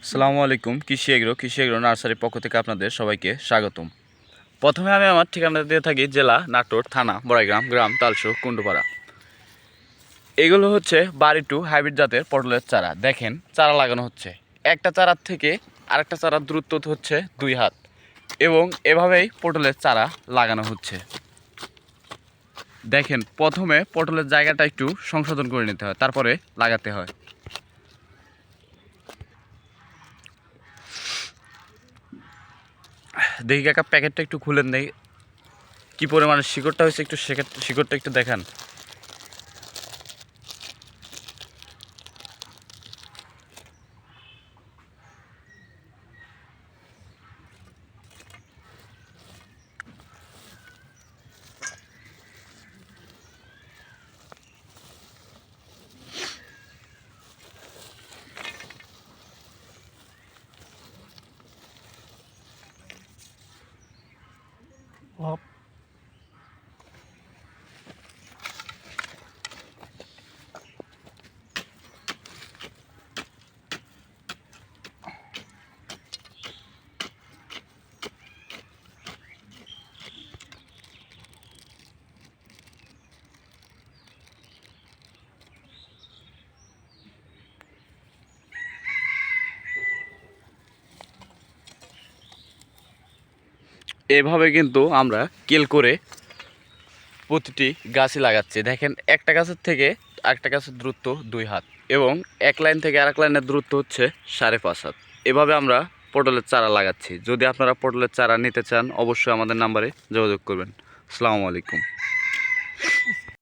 আসসালামু আলাইকুম। কৃষি এগ্রো নার্সারির পক্ষ থেকে আপনাদের সবাইকে স্বাগতম। প্রথমে আমি আমার ঠিকানা দিয়ে থাকি জেলা নাটোর, থানা বড়াইগ্রাম, গ্রাম তালসু, কুন্ডুপাড়া। এগুলো হচ্ছে বাড়ি টু হাইব্রিড জাতের পটলের চারা। দেখেন চারা লাগানো হচ্ছে, একটা চারার থেকে আরেকটা চারার দূরত্ব হচ্ছে 2 হাত এবং এভাবেই পটলের চারা লাগানো হচ্ছে। দেখেন প্রথমে পটলের জায়গাটা একটু সংশোধন করে নিতে হয়, তারপরে লাগাতে হয়। দেখি কাকা প্যাকেটটা একটু খুলেন, দেখি কী পরিমাণে শিকড়টা হয়েছে, একটু শিকড়টা একটু দেখান। এভাবে কিন্তু আমরা কেল করে প্রতিটি গাছই লাগাচ্ছি। দেখেন একটা গাছের থেকে আরেকটা গাছের দূরত্ব 2 হাত এবং এক লাইন থেকে আরেক লাইনের দূরত্ব হচ্ছে 5.5 হাত। এভাবে আমরা পটলের চারা লাগাচ্ছি। যদি আপনারা পটলের চারা নিতে চান অবশ্যই আমাদের নাম্বারে যোগাযোগ করবেন। আসসালামু আলাইকুম।